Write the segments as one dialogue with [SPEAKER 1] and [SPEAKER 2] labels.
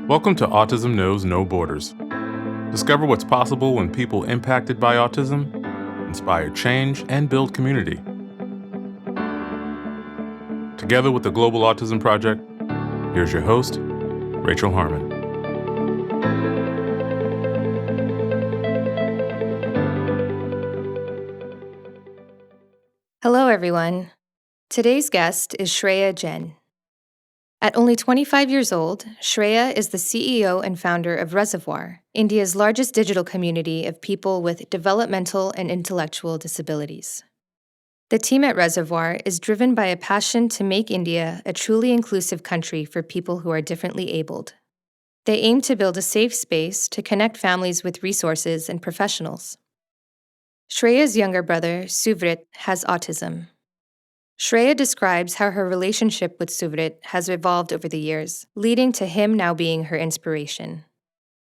[SPEAKER 1] Welcome to Autism Knows No Borders. Discover what's possible when people impacted by autism inspire change and build community. Together with the Global Autism Project, here's your host, Rachel Harmon.
[SPEAKER 2] Hello, everyone. Today's guest is Shreya Jain. At only 25 years old, Shreya is the CEO and founder of Reservoir, India's largest digital community of people with developmental and intellectual disabilities. The team at Reservoir is driven by a passion to make India a truly inclusive country for people who are differently abled. They aim to build a safe space to connect families with resources and professionals. Shreya's younger brother, Suvrit, has autism. Shreya describes how her relationship with Suvrit has evolved over the years, leading to him now being her inspiration.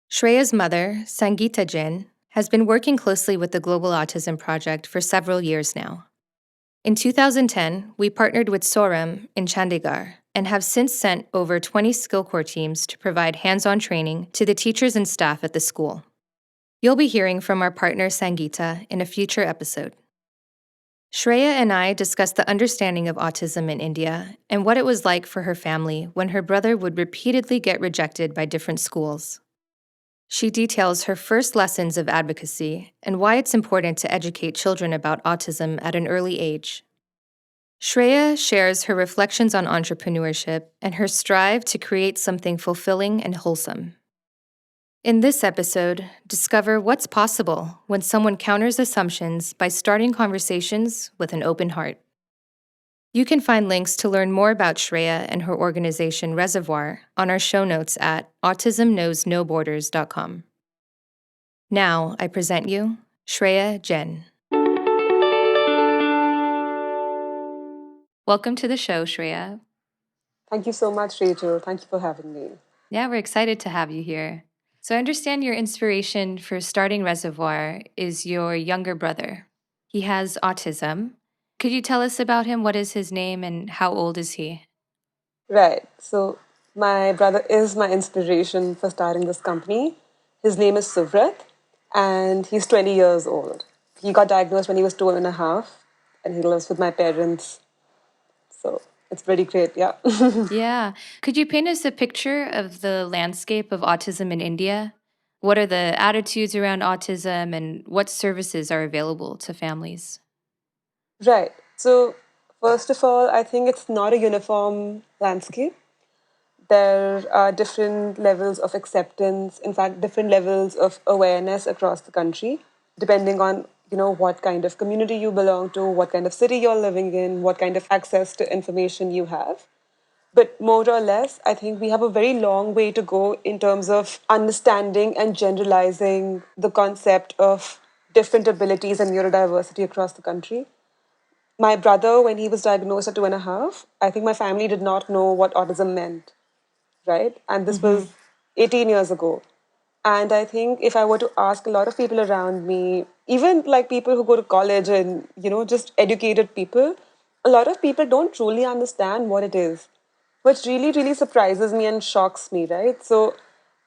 [SPEAKER 2] Shreya's mother, Sangeeta Jain, has been working closely with the Global Autism Project for several years now. In 2010, we partnered with SOREM in Chandigarh and have since sent over 20 SkillCorps teams to provide hands-on training to the teachers and staff at the school. You'll be hearing from our partner Sangeeta in a future episode. Shreya and I discussed the understanding of autism in India and what it was like for her family when her brother would repeatedly get rejected by different schools. She details her first lessons of advocacy and why it's important to educate children about autism at an early age. Shreya shares her reflections on entrepreneurship and her strive to create something fulfilling and wholesome. In this episode, discover what's possible when someone counters assumptions by starting conversations with an open heart. You can find links to learn more about Shreya and her organization Reservoir on our show notes at autismknowsnoborders.com. Now, I present you, Shreya Jain. Welcome to the show, Shreya.
[SPEAKER 3] Thank you so much, Rachel. Thank you for having me.
[SPEAKER 2] Yeah, we're excited to have you here. So I understand your inspiration for starting Reservoir is your younger brother. He has autism. Could you tell us about him? What is his name and how old is he?
[SPEAKER 3] Right. So, my brother is my inspiration for starting this company. His name is Suvrit, and he's 20 years old. He got diagnosed when he was 2.5, and he lives with my parents. So, it's pretty great, yeah.
[SPEAKER 2] Yeah. Could you paint us a picture of the landscape of autism in India? What are the attitudes around autism and what services are available to families?
[SPEAKER 3] Right. So, first of all, I think it's not a uniform landscape. There are different levels of acceptance, in fact, different levels of awareness across the country, depending on what kind of community you belong to, what kind of city you're living in, what kind of access to information you have. But more or less, I think we have a very long way to go in terms of understanding and generalizing the concept of different abilities and neurodiversity across the country. My brother, when he was diagnosed at 2.5, I think my family did not know what autism meant, right? And this was 18 years ago. And I think if I were to ask a lot of people around me, even like people who go to college and, just educated people, a lot of people don't truly understand what it is, which really, really surprises me and shocks me, right? So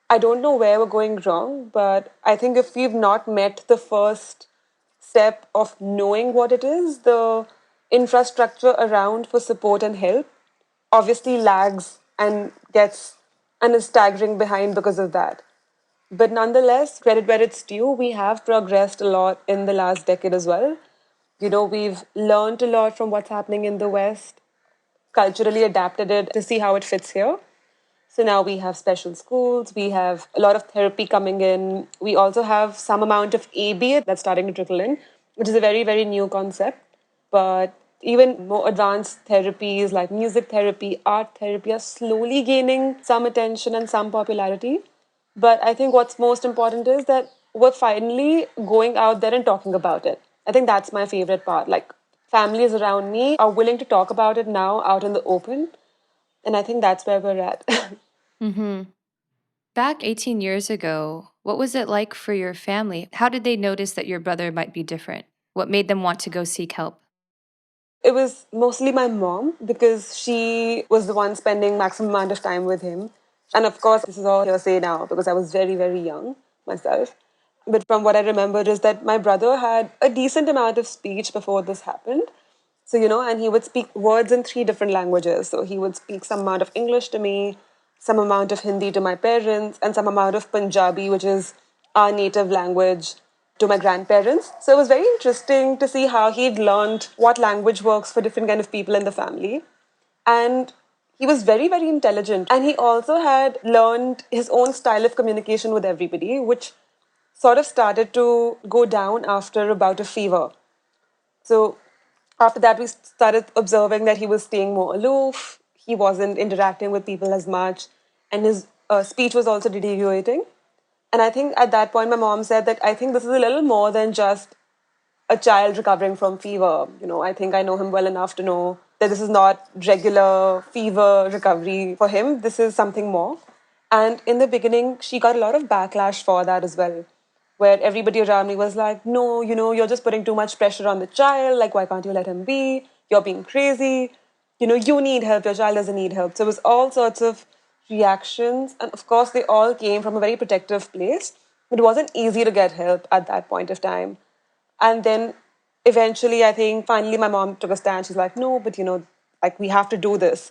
[SPEAKER 3] I don't know where we're going wrong, but I think if we've not met the first step of knowing what it is, the infrastructure around for support and help obviously lags and gets and is staggering behind because of that. But nonetheless, credit where it's due, we have progressed a lot in the last decade as well. We've learned a lot from what's happening in the West, culturally adapted it to see how it fits here. So now we have special schools, we have a lot of therapy coming in. We also have some amount of ABA that's starting to trickle in, which is a very, very new concept. But even more advanced therapies like music therapy, art therapy are slowly gaining some attention and some popularity. But I think what's most important is that we're finally going out there and talking about it. I think that's my favorite part. Like, families around me are willing to talk about it now out in the open. And I think that's where we're at.
[SPEAKER 2] Back 18 years ago, what was it like for your family? How did they notice that your brother might be different? What made them want to go seek help?
[SPEAKER 3] It was mostly my mom because she was the one spending maximum amount of time with him. And of course, this is all hearsay now because I was very, very young myself. But from what I remember is that my brother had a decent amount of speech before this happened. So, and he would speak words in three different languages. So he would speak some amount of English to me, some amount of Hindi to my parents, and some amount of Punjabi, which is our native language, to my grandparents. So it was very interesting to see how he'd learned what language works for different kind of people in the family. And he was very, very intelligent. And he also had learned his own style of communication with everybody, which sort of started to go down after a bout of fever. So after that, we started observing that he was staying more aloof. He wasn't interacting with people as much. And his speech was also deteriorating. And I think at that point, my mom said that I think this is a little more than just a child recovering from fever. I think I know him well enough to know that this is not regular fever recovery for him. This is something more. And in the beginning, she got a lot of backlash for that as well, where everybody around me was like, no, you're just putting too much pressure on the child. Like, why can't you let him be? You're being crazy. You need help. Your child doesn't need help. So it was all sorts of reactions. And of course, they all came from a very protective place. It wasn't easy to get help at that point of time. And then eventually, I think finally my mom took a stand. She's like, no, but like we have to do this.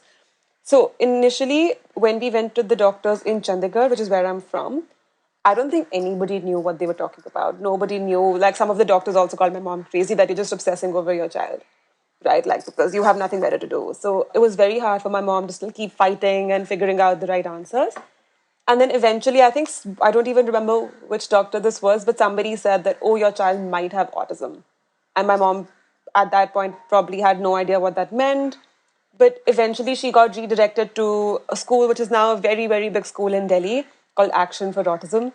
[SPEAKER 3] So initially, when we went to the doctors in Chandigarh, which is where I'm from, I don't think anybody knew what they were talking about. Nobody knew. Like some of the doctors also called my mom crazy that you're just obsessing over your child, right? Like because you have nothing better to do. So it was very hard for my mom to still keep fighting and figuring out the right answers. And then eventually, I think, I don't even remember which doctor this was, but somebody said that, oh, your child might have autism. And my mom, at that point, probably had no idea what that meant. But eventually, she got redirected to a school, which is now a very, very big school in Delhi called Action for Autism.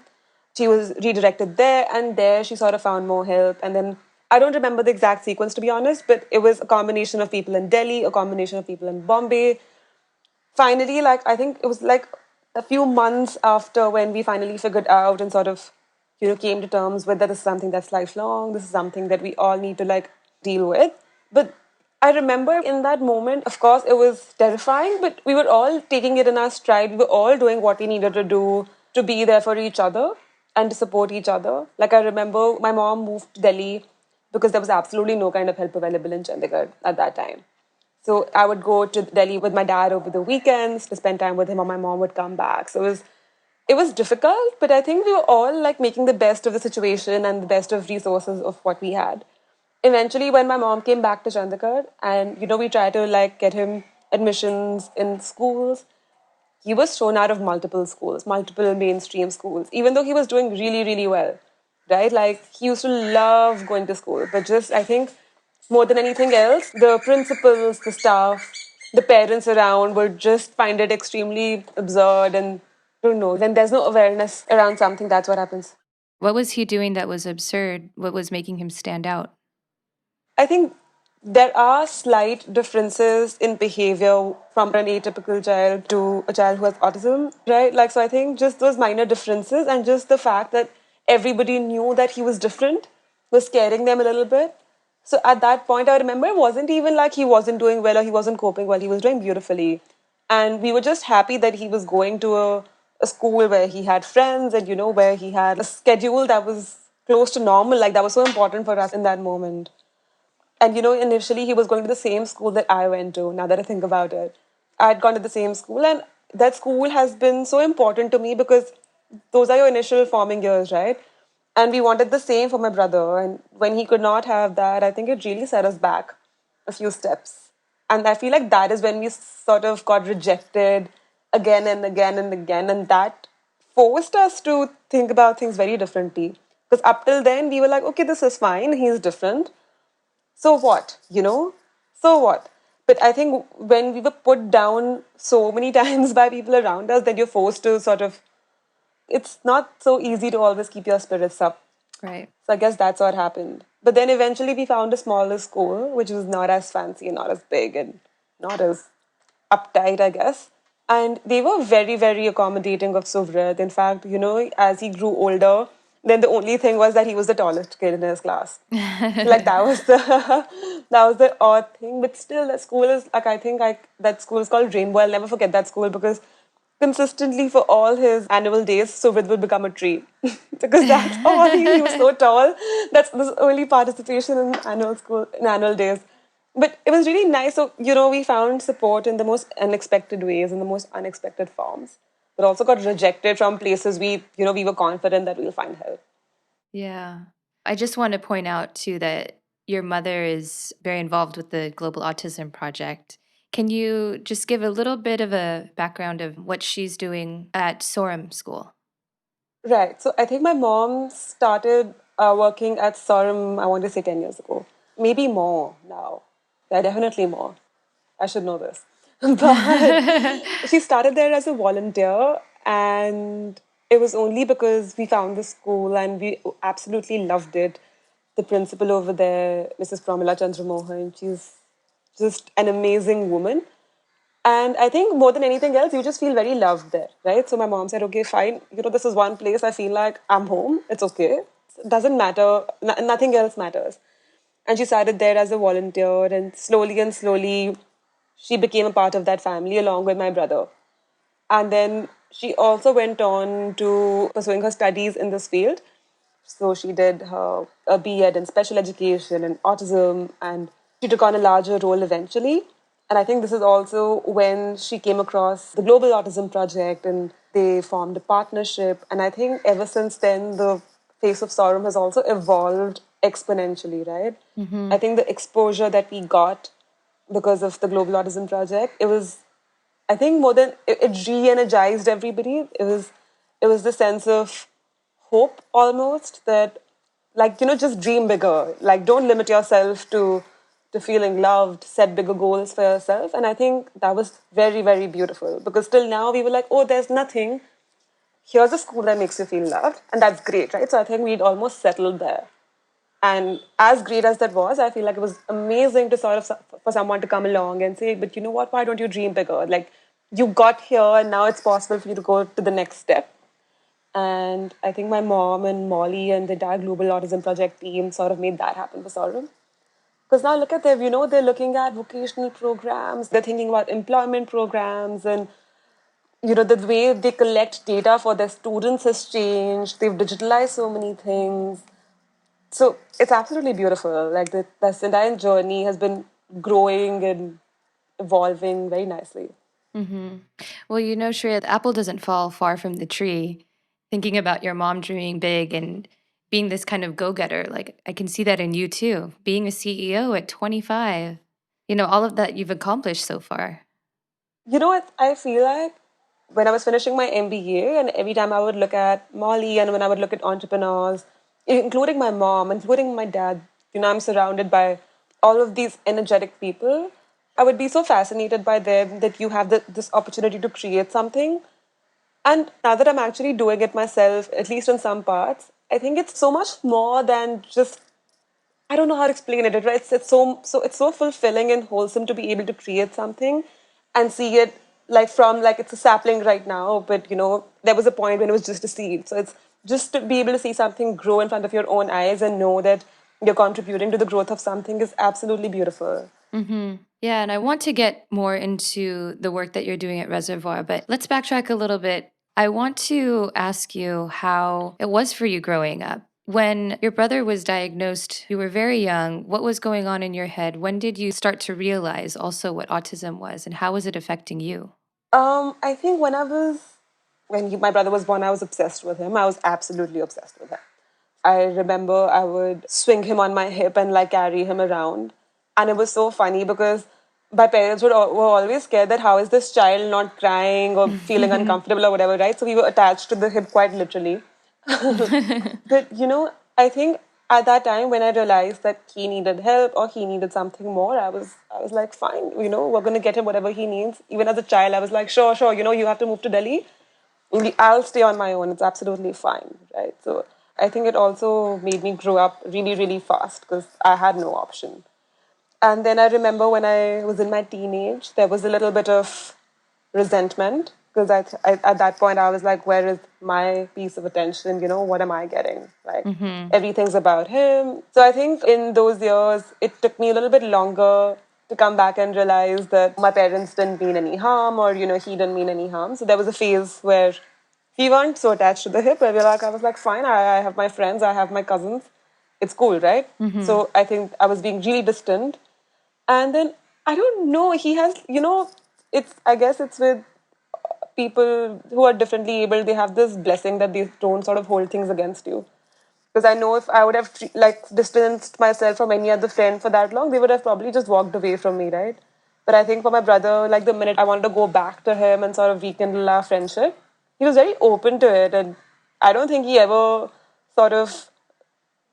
[SPEAKER 3] She was redirected there, and there she sort of found more help. And then I don't remember the exact sequence, to be honest, but it was a combination of people in Delhi, a combination of people in Bombay, finally, like I think it was like a few months after when we finally figured out and sort of, came to terms with that this is something that's lifelong, this is something that we all need to like deal with. But I remember in that moment, of course, it was terrifying, but we were all taking it in our stride. We were all doing what we needed to do to be there for each other and to support each other. Like I remember my mom moved to Delhi because there was absolutely no kind of help available in Chandigarh at that time. So I would go to Delhi with my dad over the weekends to spend time with him, or my mom would come back. So it was difficult, but I think we were all like making the best of the situation and the best of resources of what we had. Eventually, when my mom came back to Chandigarh, and we tried to like get him admissions in schools, he was thrown out of multiple schools, multiple mainstream schools, even though he was doing really, really well, right? Like he used to love going to school, but just I think more than anything else, the principals, the staff, the parents around would just find it extremely absurd and don't know. When there's no awareness around something, that's what happens.
[SPEAKER 2] What was he doing that was absurd? What was making him stand out?
[SPEAKER 3] I think there are slight differences in behavior from an atypical child to a child who has autism, right? Like, so I think just those minor differences and just the fact that everybody knew that he was different was scaring them a little bit. So at that point, I remember it wasn't even like he wasn't doing well or he wasn't coping well. He was doing beautifully. And we were just happy that he was going to a school where he had friends and, where he had a schedule that was close to normal. Like, that was so important for us in that moment. And initially he was going to the same school that I went to, now that I think about it. I had gone to the same school, and that school has been so important to me because those are your initial forming years, right? And we wanted the same for my brother. And when he could not have that, I think it really set us back a few steps. And I feel like that is when we sort of got rejected again and again and again. And that forced us to think about things very differently. Because up till then, we were like, okay, this is fine. He's different, so what, So what? But I think when we were put down so many times by people around us, that you're forced to sort of, it's not so easy to always keep your spirits up.
[SPEAKER 2] Right.
[SPEAKER 3] So I guess that's what happened. But then eventually we found a smaller school, which was not as fancy and not as big and not as uptight, I guess. And they were very, very accommodating of Suvrit. In fact, as he grew older, then the only thing was that he was the tallest kid in his class. Like that was the that was the odd thing. But still, that school is like I think that school is called Rainbow. I'll never forget that school because consistently for all his annual days, Suvrit will become a tree. Because that's all he was so tall. That's the only participation in annual days. But it was really nice. So, we found support in the most unexpected ways, in the most unexpected forms, but also got rejected from places we were confident that we'll find help.
[SPEAKER 2] Yeah. I just want to point out too that your mother is very involved with the Global Autism Project. Can you just give a little bit of a background of what she's doing at SOREM school?
[SPEAKER 3] Right. So I think my mom started working at SOREM, I want to say 10 years ago. Maybe more now. Yeah, definitely more. I should know this. But she started there as a volunteer, and it was only because we found the school and we absolutely loved it. The principal over there, Mrs. Pramila Chandramohan, she's just an amazing woman. And I think more than anything else, you just feel very loved there, right? So my mom said, okay, fine. This is one place I feel like I'm home. It's okay. It doesn't matter. Nothing else matters. And she started there as a volunteer, and slowly, she became a part of that family along with my brother. And then she also went on to pursuing her studies in this field. So she did her a B.Ed in special education and autism, and she took on a larger role eventually. And I think this is also when she came across the Global Autism Project, and they formed a partnership. And I think ever since then, the face of SOREM has also evolved exponentially, right?
[SPEAKER 2] Mm-hmm.
[SPEAKER 3] I think the exposure that we got because of the Global Autism Project, it was, I think, more than it re-energized everybody. It was the sense of hope almost, that, like, just dream bigger. Like, don't limit yourself to feeling loved. Set bigger goals for yourself. And I think that was very, very beautiful, because till now we were like, oh, there's nothing. Here's a school that makes you feel loved, and that's great, right? So I think we'd almost settled there. And as great as that was, I feel like it was amazing to sort of for someone to come along and say, but you know what, why don't you dream bigger? Like, you got here and now it's possible for you to go to the next step. And I think my mom and Molly and the entire Global Autism Project team sort of made that happen for Sauram. Because now look at them, they're looking at vocational programs, they're thinking about employment programs, and the way they collect data for their students has changed. They've digitalized so many things. So it's absolutely beautiful. Like, this entire journey has been growing and evolving very nicely.
[SPEAKER 2] Mm-hmm. Well, Shreya, the apple doesn't fall far from the tree. Thinking about your mom dreaming big and being this kind of go-getter, like I can see that in you too. Being a CEO at 25, all of that you've accomplished so far.
[SPEAKER 3] You know what? I feel like when I was finishing my MBA, and every time I would look at Molly and when I would look at entrepreneurs, including my mom, including my dad, I'm surrounded by all of these energetic people. I would be so fascinated by them, that you have this opportunity to create something. And now that I'm actually doing it myself, at least in some parts, I think it's so much more than just, I don't know how to explain it. Right? It's so fulfilling and wholesome to be able to create something and see it, like, from, like, it's a sapling right now, but there was a point when it was just a seed. So it's just to be able to see something grow in front of your own eyes and know that you're contributing to the growth of something is absolutely beautiful.
[SPEAKER 2] Mm-hmm. Yeah, and I want to get more into the work that you're doing at Reservoir, but let's backtrack a little bit. I want to ask you how it was for you growing up. When your brother was diagnosed, you were very young. What was going on in your head? When did you start to realize also what autism was, and how was it affecting you?
[SPEAKER 3] I think my brother was born, I was obsessed with him. I was absolutely obsessed with him. I remember I would swing him on my hip and, like, carry him around. And it was so funny because my parents were always scared that how is this child not crying or feeling uncomfortable or whatever, right? So we were attached to the hip quite literally. But, I think at that time when I realized that he needed help or he needed something more, I was like, fine, we're gonna get him whatever he needs. Even as a child, I was like, sure, you have to move to Delhi. I'll stay on my own. It's absolutely fine, right? So I think it also made me grow up really, really fast because I had no option. And then I remember when I was in my teenage, there was a little bit of resentment because at that point I was like, where is my piece of attention? What am I getting? Like,
[SPEAKER 2] Mm-hmm.
[SPEAKER 3] everything's about him. So I think in those years, it took me a little bit longer to come back and realize that my parents didn't mean any harm, or, he didn't mean any harm. So there was a phase where we weren't so attached to the hip, where I was like, fine, I have my friends, I have my cousins. It's cool, right? So I think I was being really distant. And then, I don't know, he has, I guess it's with people who are differently able, they have this blessing that they don't sort of hold things against you. Because I know if I would have distanced myself from any other friend for that long, they would have probably just walked away from me, right? But I think for my brother, like the minute I wanted to go back to him and sort of rekindle our friendship, he was very open to it. And I don't think he ever sort of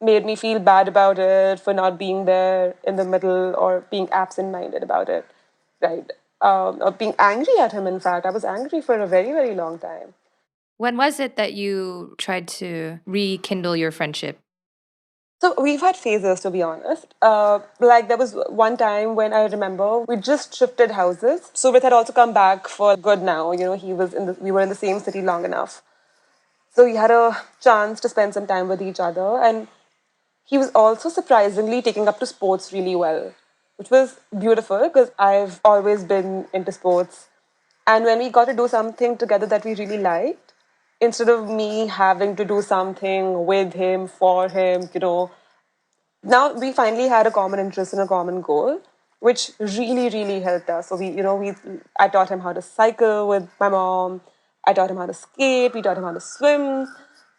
[SPEAKER 3] made me feel bad about it for not being there in the middle or being absent-minded about it, right? Or being angry at him, in fact. I was angry for a very, very long time.
[SPEAKER 2] When was it that you tried to rekindle your friendship?
[SPEAKER 3] So we've had phases, to be honest. Like there was one time when I remember we just shifted houses. Suvrit had also come back for good now. We were in the same city long enough. So we had a chance to spend some time with each other. And he was also surprisingly taking up to sports really well, which was beautiful because I've always been into sports. And when we got to do something together that we really liked, instead of me having to do something with him, for him, now we finally had a common interest and a common goal, which really, really helped us. So I taught him how to cycle with my mom. I taught him how to skate. We taught him how to swim.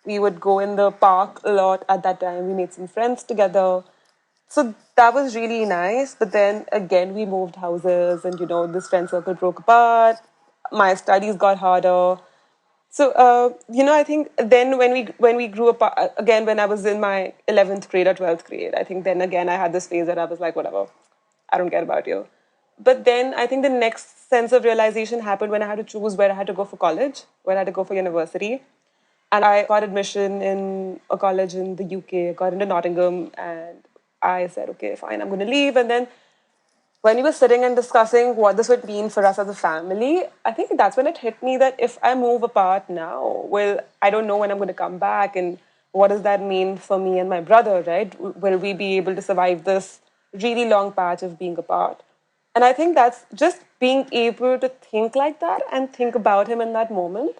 [SPEAKER 3] We would go in the park a lot at that time. We made some friends together. So that was really nice. But then again, we moved houses, and this friend circle broke apart. My studies got harder. So I think then when we grew up again, when I was in my 11th grade or 12th grade, I think then again I had this phase that I was like, whatever, I don't care about you. But then I think the next sense of realization happened when I had to choose where I had to go for college, where I had to go for university. And I got admission in a college in the UK, got into Nottingham, and I said, okay, fine, I'm going to leave. And then when we were sitting and discussing what this would mean for us as a family, I think that's when it hit me that if I move apart now, well, I don't know when I'm going to come back, and what does that mean for me and my brother, right? Will we be able to survive this really long patch of being apart? And I think that's just being able to think like that and think about him in that moment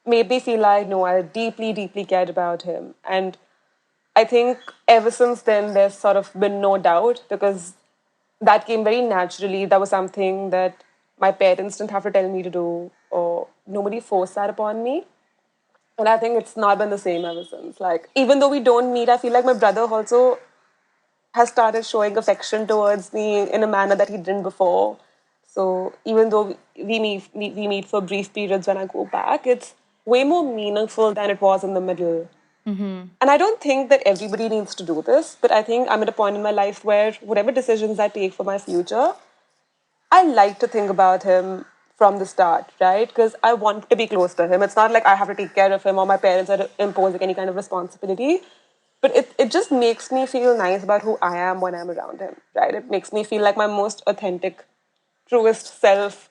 [SPEAKER 3] made me feel like, no, I deeply, deeply cared about him. And I think ever since then, there's sort of been no doubt because that came very naturally. That was something that my parents didn't have to tell me to do, or nobody forced that upon me. And I think it's not been the same ever since. Like, even though we don't meet, I feel like my brother also has started showing affection towards me in a manner that he didn't before. So even though we meet for brief periods when I go back, it's way more meaningful than it was in the middle. And I don't think that everybody needs to do this, but I think I'm at a point in my life where whatever decisions I take for my future, I like to think about him from the start, right? Because I want to be close to him. It's not like I have to take care of him or my parents are imposing any kind of responsibility. But it just makes me feel nice about who I am when I'm around him, right? It makes me feel like my most authentic, truest self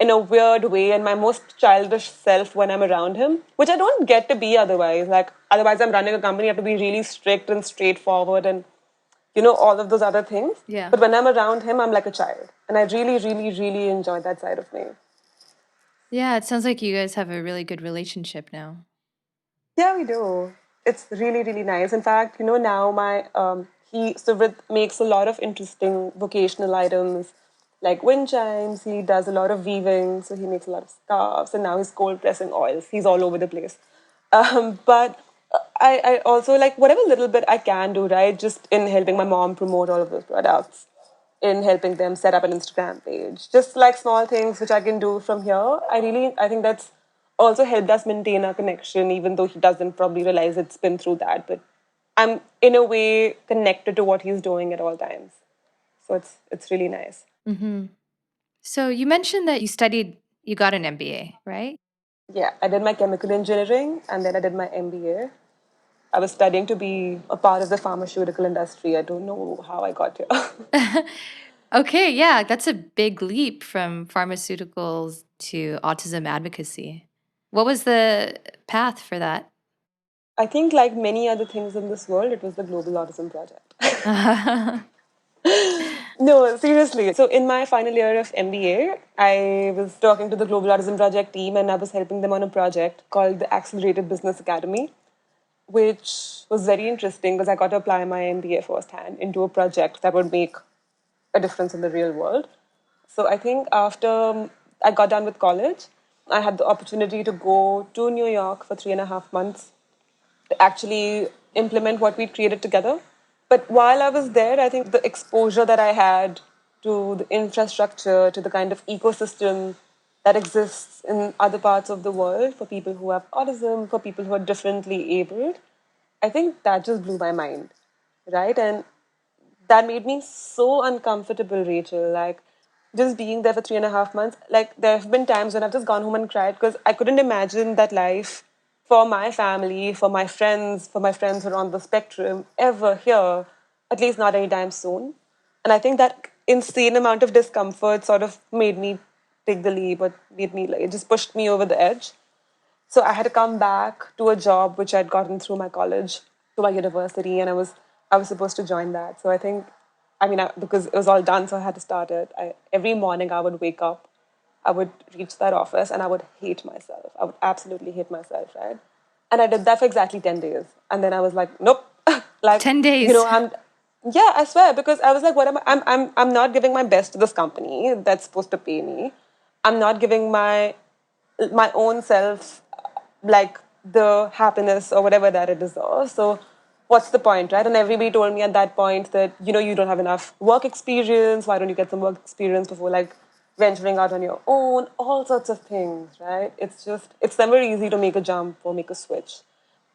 [SPEAKER 3] in a weird way, and my most childish self when I'm around him, which I don't get to be otherwise. Like, otherwise, I'm running a company, I have to be really strict and straightforward and, all of those other things.
[SPEAKER 2] Yeah.
[SPEAKER 3] But when I'm around him, I'm like a child. And I really, really, really enjoy that side of me.
[SPEAKER 2] Yeah, it sounds like you guys have a really good relationship now.
[SPEAKER 3] Yeah, we do. It's really, really nice. In fact, now Suvrit makes a lot of interesting vocational items like wind chimes. He does a lot of weaving, so he makes a lot of scarves, and now he's cold pressing oils. He's all over the place. But I also like whatever little bit I can do, right? Just in helping my mom promote all of those products, in helping them set up an Instagram page. Just like small things which I can do from here. I think that's also helped us maintain our connection, even though he doesn't probably realize it's been through that. But I'm in a way connected to what he's doing at all times. So it's really nice.
[SPEAKER 2] So you mentioned that you got an MBA, right?
[SPEAKER 3] Yeah, I did my chemical engineering and then I did my MBA. I was studying to be a part of the pharmaceutical industry. I don't know how I got here.
[SPEAKER 2] Okay, yeah, that's a big leap from pharmaceuticals to autism advocacy. What was the path for that?
[SPEAKER 3] I think, like many other things in this world, it was the Global Autism Project. No, seriously. So in my final year of MBA, I was talking to the Global Autism Project team and I was helping them on a project called the Accelerated Business Academy, which was very interesting because I got to apply my MBA firsthand into a project that would make a difference in the real world. So I think after I got done with college, I had the opportunity to go to New York for 3.5 months to actually implement what we created together. But while I was there, I think the exposure that I had to the infrastructure, to the kind of ecosystem that exists in other parts of the world for people who have autism, for people who are differently abled, I think that just blew my mind, right? And that made me so uncomfortable, Rachel. Like, just being there for 3.5 months, like, there have been times when I've just gone home and cried because I couldn't imagine that life for my family, for my friends who are on the spectrum, ever here, at least not anytime soon. And I think that insane amount of discomfort sort of made me take the leap, or made me, like, it just pushed me over the edge. So I had to come back to a job which I'd gotten through my college, to my university, and I was supposed to join that. So I think, because it was all done, so I had to start it. Every morning I would wake up, I would reach that office, and I would hate myself. I would absolutely hate myself, right? And I did that for exactly 10 days, and then I was like, nope, like
[SPEAKER 2] 10 days.
[SPEAKER 3] yeah, I swear, because I was like, what am I? I'm not giving my best to this company that's supposed to pay me. I'm not giving my own self like the happiness or whatever that it deserves. So what's the point, right? And everybody told me at that point that, you don't have enough work experience. Why don't you get some work experience before like venturing out on your own? All sorts of things, right? It's never easy to make a jump or make a switch.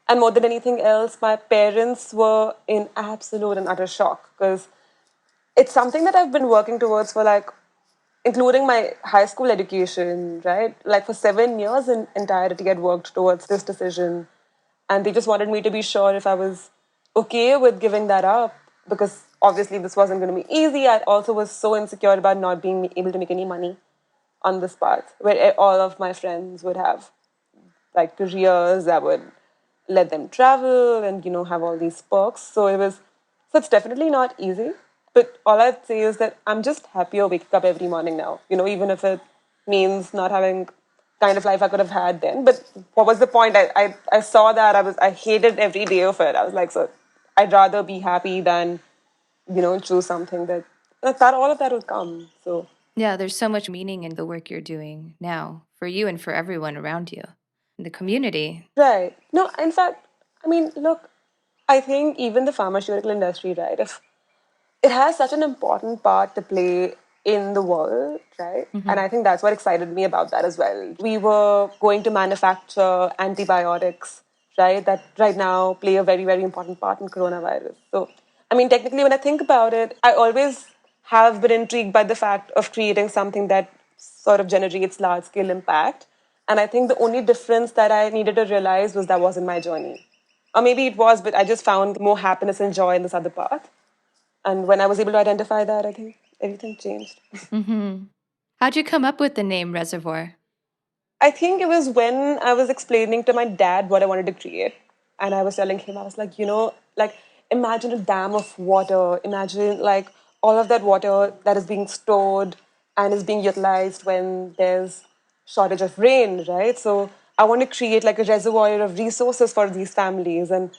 [SPEAKER 3] And more than anything else, my parents were in absolute and utter shock because it's something that I've been working towards for like, including my high school education, right? Like for 7 years in entirety, I'd worked towards this decision. And they just wanted me to be sure if I was okay with giving that up because obviously this wasn't going to be easy. I also was so insecure about not being able to make any money on this path where all of my friends would have like careers that would let them travel and have all these perks. So it's definitely not easy. But all I'd say is that I'm just happier waking up every morning now. Even if it means not having kind of life I could have had then. But what was the point? I saw that I hated every day of it. I was like, so I'd rather be happy than choose something that all of that will come. So
[SPEAKER 2] Yeah, there's so much meaning in the work you're doing now for you and for everyone around you in the community.
[SPEAKER 3] right. No, in fact, look, I think even the pharmaceutical industry, right? If it has such an important part to play in the world, right? And I think that's what excited me about that as well. We were going to manufacture antibiotics, right? That right now play a very, very important part in coronavirus. So, technically, when I think about it, I always have been intrigued by the fact of creating something that sort of generates large scale impact. And I think the only difference that I needed to realize was that wasn't my journey. Or maybe it was, but I just found more happiness and joy in this other path. And when I was able to identify that, I think everything changed.
[SPEAKER 2] How'd you come up with the name Reservoir?
[SPEAKER 3] I think it was when I was explaining to my dad what I wanted to create. And I was telling him, I was like, like imagine a dam of water. Imagine like all of that water that is being stored and is being utilized when there's shortage of rain, right? So I want to create like a reservoir of resources for these families. And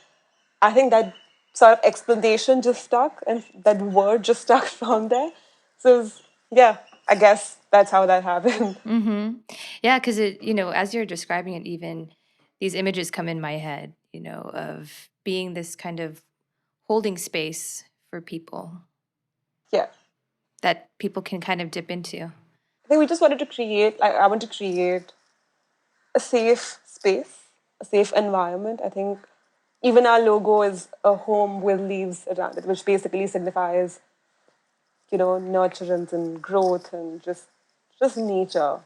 [SPEAKER 3] I think that sort of explanation just stuck and that word just stuck from there. So, yeah, I guess that's how that happened.
[SPEAKER 2] Yeah, because as you're describing it, even these images come in my head, of being this kind of holding space for people
[SPEAKER 3] Yeah.
[SPEAKER 2] that people can kind of dip into.
[SPEAKER 3] I think we just wanted to create, like, I want to create a safe space, a safe environment. I think even our logo is a home with leaves around it, which basically signifies, nurturance and growth and just nature.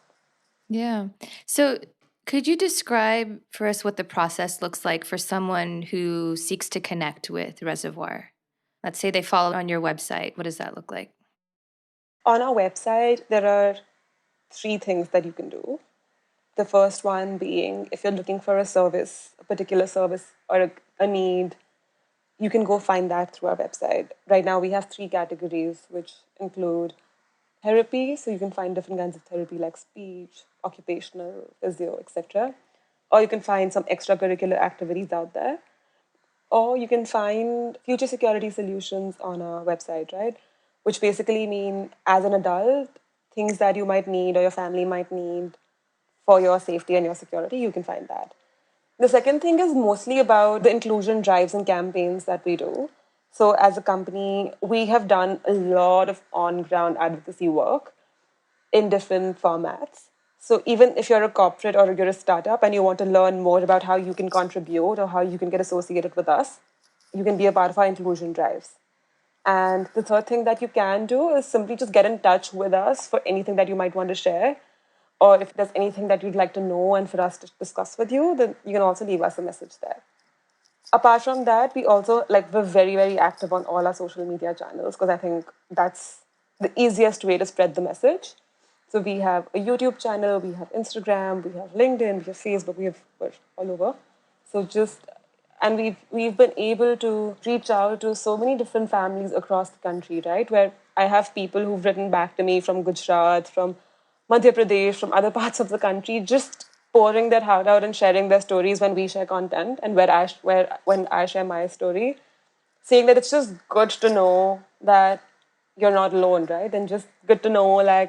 [SPEAKER 2] Yeah. So, could you describe for us what the process looks like for someone who seeks to connect with Reservoir? Let's say they follow on your website. What does that look like?
[SPEAKER 3] On our website, there are three things that you can do. The first one being if you're looking for a service, a particular service or a need, you can go find that through our website. Right now, we have 3 categories, which include therapy. So you can find different kinds of therapy like speech, occupational, physio, etc. Or you can find some extracurricular activities out there. Or you can find future security solutions on our website, right? Which basically mean, as an adult, things that you might need or your family might need for your safety and your security, you can find that. The second thing is mostly about the inclusion drives and campaigns that we do. So, as a company, we have done a lot of on ground advocacy work in different formats. So, even if you're a corporate or you're a startup and you want to learn more about how you can contribute or how you can get associated with us, you can be a part of our inclusion drives. And the third thing that you can do is simply just get in touch with us for anything that you might want to share. Or if there's anything that you'd like to know and for us to discuss with you, then you can also leave us a message there. Apart from that, we also we're very, very active on all our social media channels because I think that's the easiest way to spread the message. So we have a YouTube channel, we have Instagram, we have LinkedIn, we have Facebook, we're all over. So just and we've been able to reach out to so many different families across the country, right? Where I have people who've written back to me from Gujarat, from Madhya Pradesh, from other parts of the country, just pouring their heart out and sharing their stories when we share content, and where when I share my story, saying that it's just good to know that you're not alone, right? And just good to know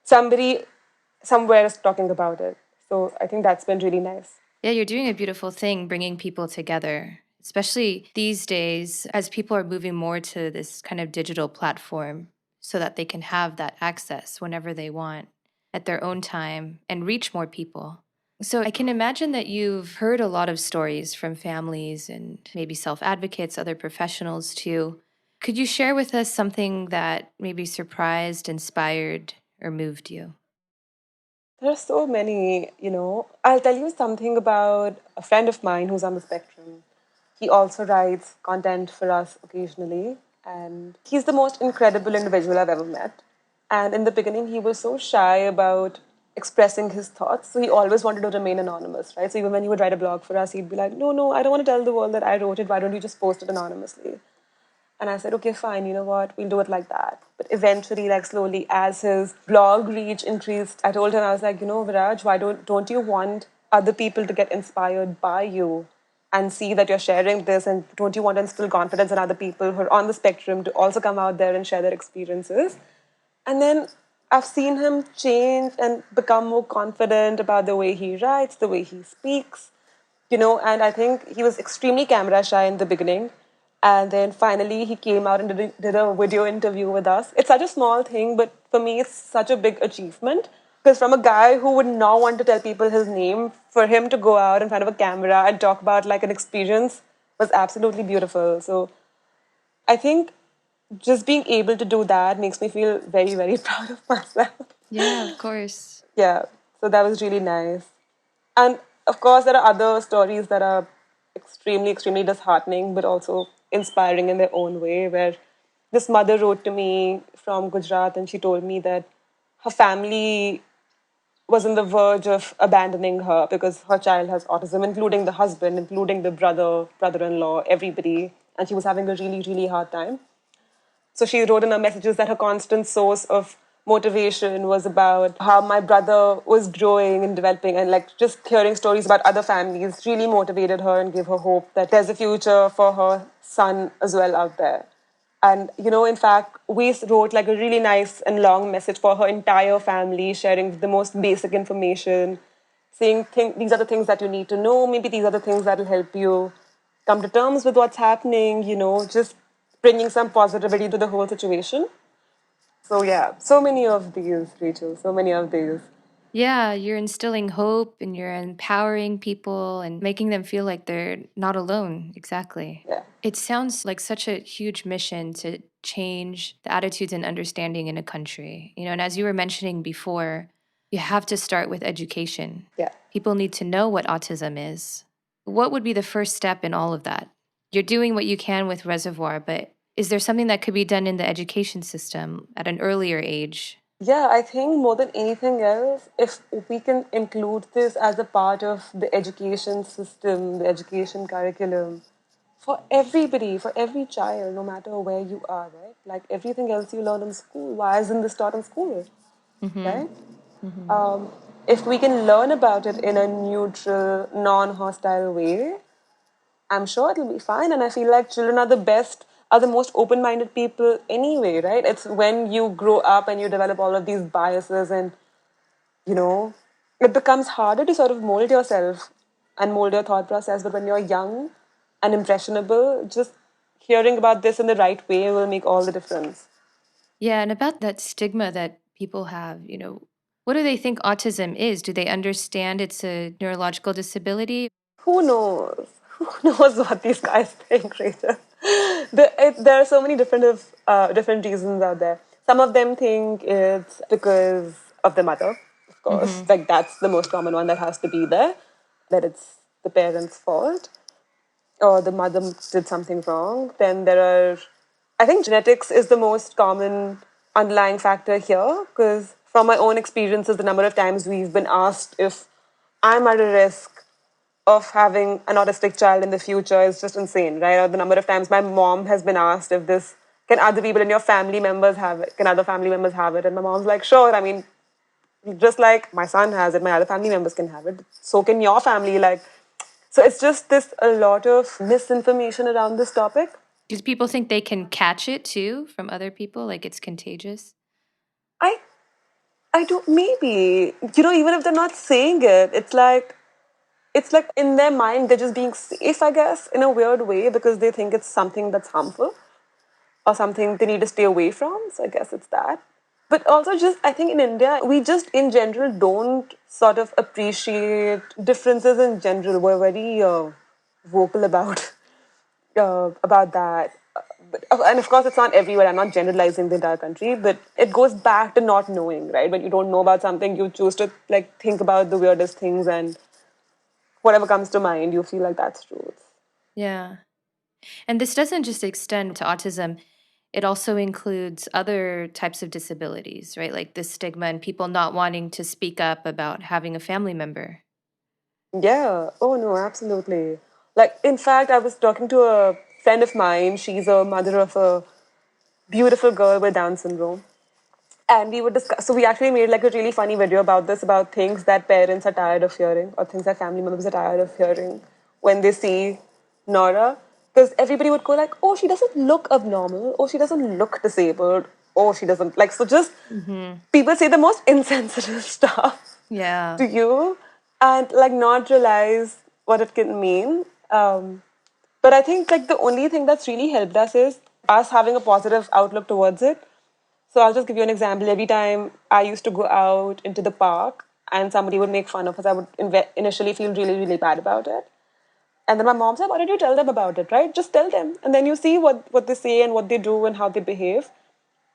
[SPEAKER 3] somebody somewhere is talking about it. So I think that's been really nice.
[SPEAKER 2] Yeah, you're doing a beautiful thing bringing people together, especially these days as people are moving more to this kind of digital platform so that they can have that access whenever they want at their own time and reach more people. So I can imagine that you've heard a lot of stories from families and maybe self advocates, other professionals too. Could you share with us something that maybe surprised, inspired, or moved you?
[SPEAKER 3] There are so many, you know. I'll tell you something about a friend of mine who's on the spectrum. He also writes content for us occasionally, and he's the most incredible individual I've ever met. And in the beginning, he was so shy about expressing his thoughts. So he always wanted to remain anonymous, right? So even when he would write a blog for us, he'd be like, no, no, I don't want to tell the world that I wrote it. Why don't you just post it anonymously? And I said, okay, fine, you know what, we'll do it like that. But eventually, slowly, as his blog reach increased, I told him, I was like, you know, Viraj, why don't you want other people to get inspired by you and see that you're sharing this? And don't you want to instill confidence in other people who are on the spectrum to also come out there and share their experiences? And then I've seen him change and become more confident about the way he writes, the way he speaks, you know. And I think he was extremely camera shy in the beginning. And then finally he came out and did a video interview with us. It's such a small thing, but for me, it's such a big achievement. Because from a guy who would not want to tell people his name, for him to go out in front of a camera and talk about an experience was absolutely beautiful. So I think just being able to do that makes me feel very, very proud of myself.
[SPEAKER 2] Yeah, of course.
[SPEAKER 3] Yeah, so that was really nice. And of course, there are other stories that are extremely, extremely disheartening, but also inspiring in their own way. Where this mother wrote to me from Gujarat and she told me that her family was on the verge of abandoning her because her child has autism, including the husband, including the brother in law, everybody. And she was having a really, really hard time. So she wrote in her messages that her constant source of motivation was about how my brother was growing and developing, and just hearing stories about other families really motivated her and gave her hope that there's a future for her son as well out there. And, you know, in fact, we wrote a really nice and long message for her entire family, sharing the most basic information, saying these are the things that you need to know. Maybe these are the things that will help you come to terms with what's happening, you know, just bringing some positivity to the whole situation. So, yeah, so many of these, Rachel, so many of these.
[SPEAKER 2] Yeah, you're instilling hope and you're empowering people and making them feel like they're not alone. Exactly.
[SPEAKER 3] Yeah.
[SPEAKER 2] It sounds like such a huge mission to change the attitudes and understanding in a country. You know, and as you were mentioning before, you have to start with education.
[SPEAKER 3] Yeah.
[SPEAKER 2] People need to know what autism is. What would be the first step in all of that? You're doing what you can with Reservoir, but is there something that could be done in the education system at an earlier age?
[SPEAKER 3] Yeah, I think more than anything else, if we can include this as a part of the education system, the education curriculum for everybody, for every child, no matter where you are, right? Like everything else you learn in school, why isn't this taught in school, right? If we can learn about it in a neutral, non-hostile way, I'm sure it'll be fine. And I feel like children are the best, are the most open-minded people anyway, right? It's when you grow up and you develop all of these biases and, you know, it becomes harder to sort of mold yourself and mold your thought process. But when you're young and impressionable, just hearing about this in the right way will make all the difference.
[SPEAKER 2] Yeah, and about that stigma that people have, what do they think autism is? Do they understand it's a neurological disability?
[SPEAKER 3] Who knows? Who knows what these guys think, Rachel? There are so many different reasons out there. Some of them think it's because of the mother, of course.
[SPEAKER 2] Mm-hmm.
[SPEAKER 3] Like that's the most common one that has to be there, that it's the parents' fault or the mother did something wrong. Then there are, I think genetics is the most common underlying factor here because from my own experiences, the number of times we've been asked if I'm at a risk of having an autistic child in the future is just insane, right? Or the number of times my mom has been asked if this, can other people in your family members have it? Can other family members have it? And my mom's like, sure. I mean, just like my son has it, my other family members can have it. So can your family. Like, so it's just this a lot of misinformation around this topic.
[SPEAKER 2] Do people think they can catch it too from other people? Like it's contagious?
[SPEAKER 3] I I don't maybe even if they're not saying it, it's like in their mind they're just being safe, I guess, in a weird way because they think it's something that's harmful or something they need to stay away from. So I guess it's that. But also, just I think in India, we just in general don't sort of appreciate differences in general. We're very vocal about that. And of course, it's not everywhere. I'm not generalizing the entire country, but it goes back to not knowing, right? When you don't know about something, you choose to like think about the weirdest things, and whatever comes to mind, you feel like that's truth.
[SPEAKER 2] Yeah. And this doesn't just extend to autism. It also includes other types of disabilities, right? Like the stigma and people not wanting to speak up about having a family member.
[SPEAKER 3] Yeah. Oh no, absolutely. Like, in fact, I was talking to a friend of mine. She's a mother of a beautiful girl with Down syndrome. And we would discuss. So we actually made like a really funny video about this, about things that parents are tired of hearing, or things that family members are tired of hearing when they see Nora. Because everybody would go like, "Oh, she doesn't look abnormal. Oh, she doesn't look disabled. Oh, she doesn't like." So just
[SPEAKER 2] Mm-hmm.
[SPEAKER 3] people say the most insensitive stuff
[SPEAKER 2] Yeah.
[SPEAKER 3] to you, and like not realize what it can mean. But I think like the only thing that's really helped us is us having a positive outlook towards it. So I'll just give you an example. Every time I used to go out into the park and somebody would make fun of us, I would initially feel really, really bad about it. And then my mom said, why did you tell them about it, right? Just tell them. And then you see what they say and what they do and how they behave.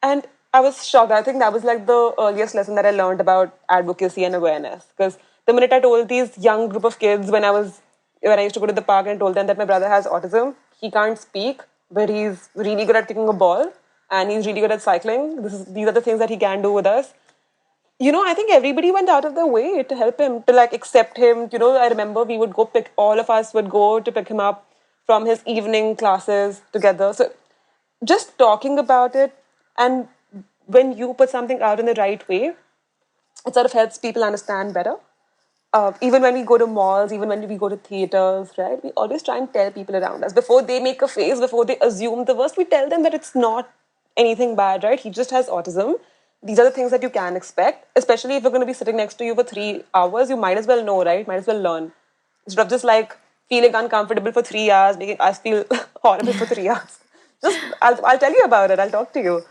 [SPEAKER 3] And I was shocked. I think that was like the earliest lesson that I learned about advocacy and awareness. Because the minute I told these young group of kids when I used to go to the park and told them that my brother has autism, he can't speak, but he's really good at kicking a ball and he's really good at cycling. These are the things that he can do with us. I think everybody went out of their way to help him, to like accept him. I remember we would go all of us would go to pick him up from his evening classes together. So just talking about it, and when you put something out in the right way, it sort of helps people understand better. Even when we go to malls, even when we go to theaters, right? We always try and tell people around us before they make a face, before they assume the worst. We tell them that it's not anything bad, right? He just has autism. These are the things that you can expect, especially if we're going to be sitting next to you for 3 hours. You might as well know, right? Might as well learn instead of just like feeling uncomfortable for 3 hours, making us feel horrible for 3 hours. Just I'll tell you about it. I'll talk to you.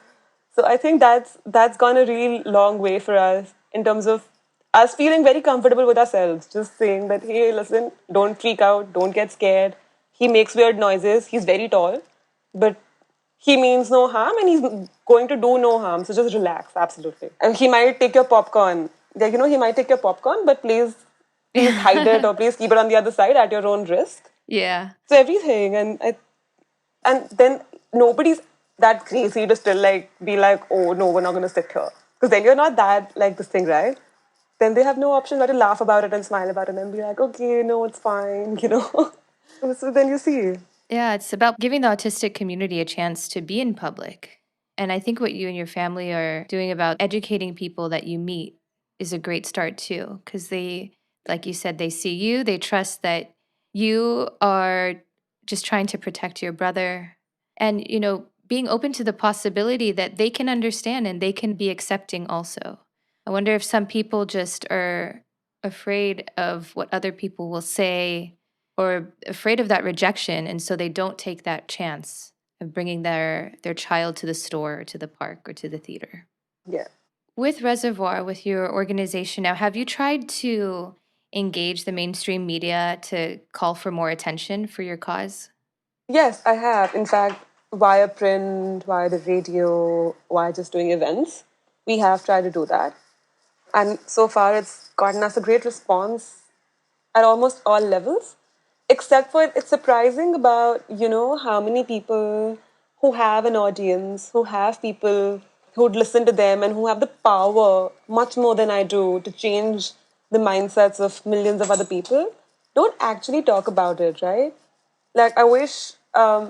[SPEAKER 3] So I think that's gone a really long way for us in terms of us feeling very comfortable with ourselves. Just saying that, hey, listen, don't freak out, don't get scared. He makes weird noises. He's very tall, but he means no harm and he's going to do no harm. So just relax, absolutely. And he might take your popcorn. Yeah, he might take your popcorn, but please hide it or please keep it on the other side at your own risk.
[SPEAKER 2] Yeah.
[SPEAKER 3] So everything, and then nobody's that crazy to still like be like, oh no, we're not gonna sit here. Because then you're not that like this thing, right? Then they have no option but to laugh about it and smile about it and be like, okay, no, it's fine. So then you see.
[SPEAKER 2] Yeah, it's about giving the autistic community a chance to be in public. And I think what you and your family are doing about educating people that you meet is a great start too, because they, like you said, they see you, they trust that you are just trying to protect your brother and, being open to the possibility that they can understand and they can be accepting also. I wonder if some people just are afraid of what other people will say or afraid of that rejection, and so they don't take that chance of bringing their child to the store or to the park or to the theater.
[SPEAKER 3] Yeah.
[SPEAKER 2] With Reservoir, with your organization now, have you tried to engage the mainstream media to call for more attention for your cause?
[SPEAKER 3] Yes, I have. In fact, via print, via the radio, via just doing events, we have tried to do that. And so far, it's gotten us a great response at almost all levels, except for it's surprising about, how many people who have an audience, who have people who'd listen to them and who have the power, much more than I do, to change the mindsets of millions of other people, don't actually talk about it, right? Like, I wish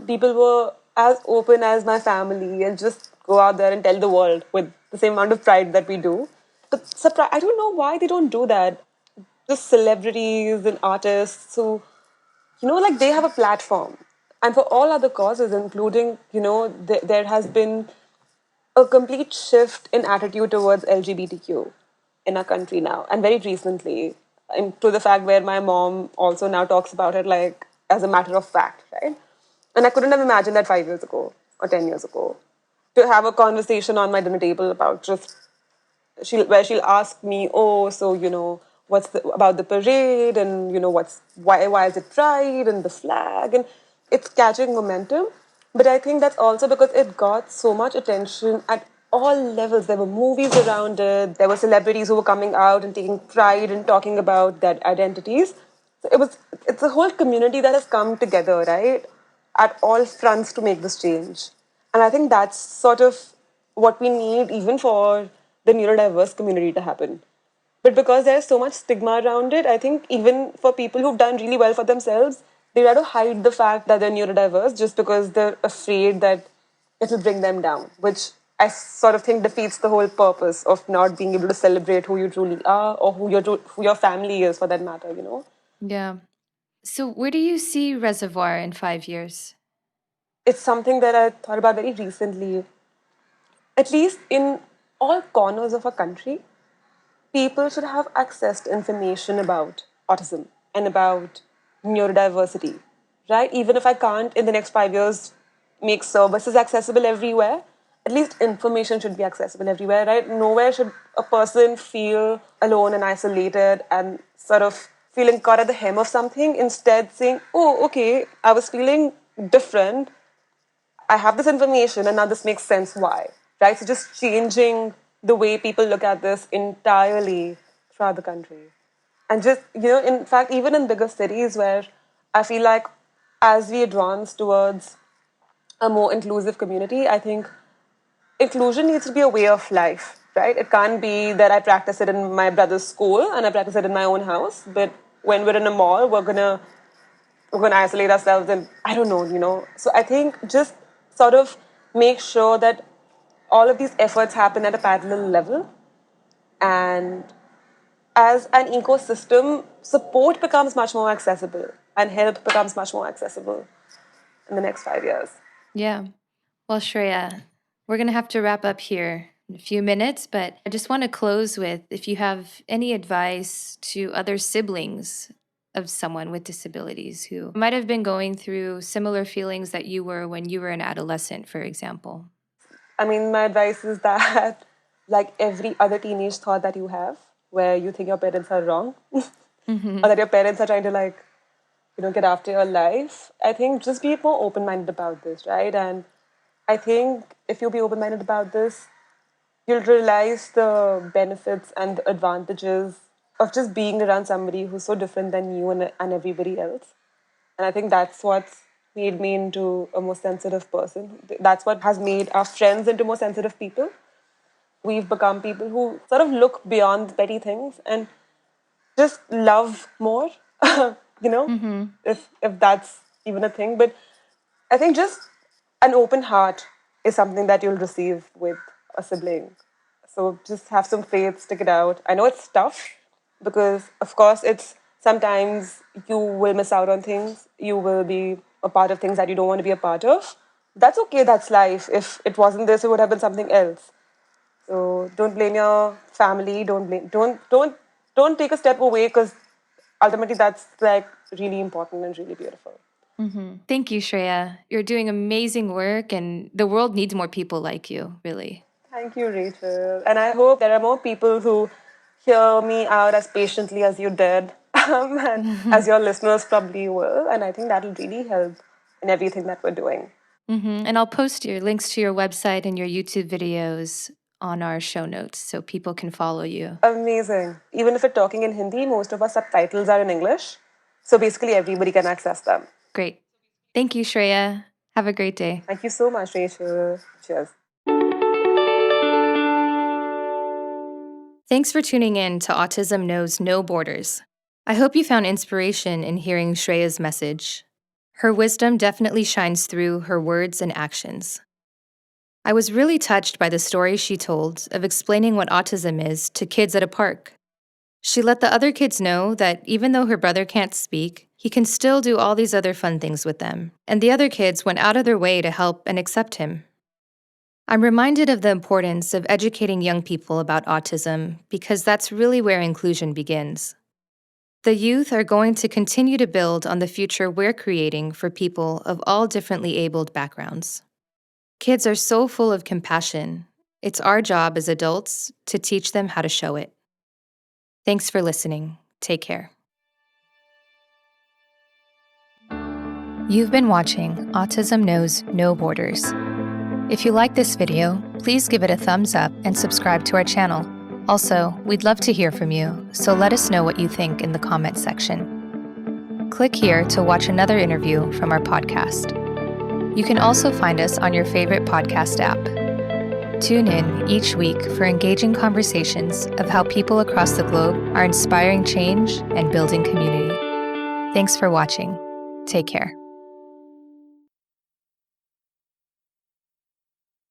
[SPEAKER 3] people were as open as my family and just go out there and tell the world with the same amount of pride that we do. But I don't know why they don't do that. Just celebrities and artists who, like, they have a platform. And for all other causes, including, there has been a complete shift in attitude towards LGBTQ in our country now, and very recently, and to the fact where my mom also now talks about it like as a matter of fact, right? And I couldn't have imagined that 5 years ago or 10 years ago, to have a conversation on my dinner table about just she'll ask me, oh, so what's about the parade, and what's why is it pride and the flag, and it's catching momentum. But I think that's also because it got so much attention at all levels. There were movies around it. There were celebrities who were coming out and taking pride and talking about their identities. So it's a whole community that has come together, right, at all fronts to make this change. And I think that's sort of what we need even for the neurodiverse community to happen. But because there's so much stigma around it, I think even for people who've done really well for themselves, they try to hide the fact that they're neurodiverse just because they're afraid that it'll bring them down, which I sort of think defeats the whole purpose of not being able to celebrate who you truly are, or who your family is for that matter.
[SPEAKER 2] Yeah. So, where do you see Reservoir in 5 years?
[SPEAKER 3] It's something that I thought about very recently. At least in all corners of our country, people should have access to information about autism and about neurodiversity, right? Even if I can't in the next 5 years make services accessible everywhere, at least information should be accessible everywhere, right? Nowhere should a person feel alone and isolated and sort of feeling caught at the hem of something, instead saying, oh, okay, I was feeling different, I have this information and now this makes sense why, right? So just changing the way people look at this entirely throughout the country. And just, in fact, even in bigger cities where I feel like as we advance towards a more inclusive community, I think inclusion needs to be a way of life, right? It can't be that I practice it in my brother's school and I practice it in my own house, but when we're in a mall, we're gonna isolate ourselves, and I don't know. So I think just sort of make sure that all of these efforts happen at a parallel level, and as an ecosystem, support becomes much more accessible and help becomes much more accessible in the next 5 years.
[SPEAKER 2] Yeah. Well, Shreya, we're going to have to wrap up here in a few minutes, but I just want to close with if you have any advice to other siblings of someone with disabilities who might have been going through similar feelings that you were when you were an adolescent, for example.
[SPEAKER 3] I mean, my advice is that, like every other teenage thought that you have, where you think your parents are wrong, or
[SPEAKER 2] Hmm.
[SPEAKER 3] that your parents are trying to, like, get after your life, I think just be more open minded about this, right? And I think if you be open minded about this, you'll realize the benefits and the advantages of just being around somebody who's so different than you and everybody else. And I think that's what's made me into a more sensitive person. That's what has made our friends into more sensitive people. We've become people who sort of look beyond petty things and just love more, you know,
[SPEAKER 2] Hmm.
[SPEAKER 3] if that's even a thing. But I think just an open heart is something that you'll receive with a sibling. So just have some faith, stick it out. I know it's tough because, of course, it's sometimes you will miss out on things. You will be a part of things that you don't want to be a part of. That's okay. That's life. If it wasn't this, it would have been something else. So don't blame your family. Don't take a step away because ultimately that's like really important and really beautiful.
[SPEAKER 2] Thank you, Shreya. You're doing amazing work, and the world needs more people like you, really.
[SPEAKER 3] Thank you, Rachel. And I hope there are more people who hear me out as patiently as you did, and as your listeners probably will. And I think that'll really help in everything that we're doing.
[SPEAKER 2] And I'll post your links to your website and your YouTube videos on our show notes so people can follow you.
[SPEAKER 3] Amazing. Even if we're talking in Hindi, most of our subtitles are in English. So basically, everybody can access them.
[SPEAKER 2] Great. Thank you, Shreya. Have a great day.
[SPEAKER 3] Thank you so much, Rachel. Cheers.
[SPEAKER 2] Thanks for tuning in to Autism Knows No Borders. I hope you found inspiration in hearing Shreya's message. Her wisdom definitely shines through her words and actions. I was really touched by the story she told of explaining what autism is to kids at a park. She let the other kids know that even though her brother can't speak, he can still do all these other fun things with them, and the other kids went out of their way to help and accept him. I'm reminded of the importance of educating young people about autism because that's really where inclusion begins. The youth are going to continue to build on the future we're creating for people of all differently abled backgrounds. Kids are so full of compassion. It's our job as adults to teach them how to show it. Thanks for listening. Take care. You've been watching Autism Knows No Borders. If you like this video, please give it a thumbs up and subscribe to our channel. Also, we'd love to hear from you, so let us know what you think in the comments section. Click here to watch another interview from our podcast. You can also find us on your favorite podcast app. Tune in each week for engaging conversations of how people across the globe are inspiring change and building community. Thanks for watching. Take care.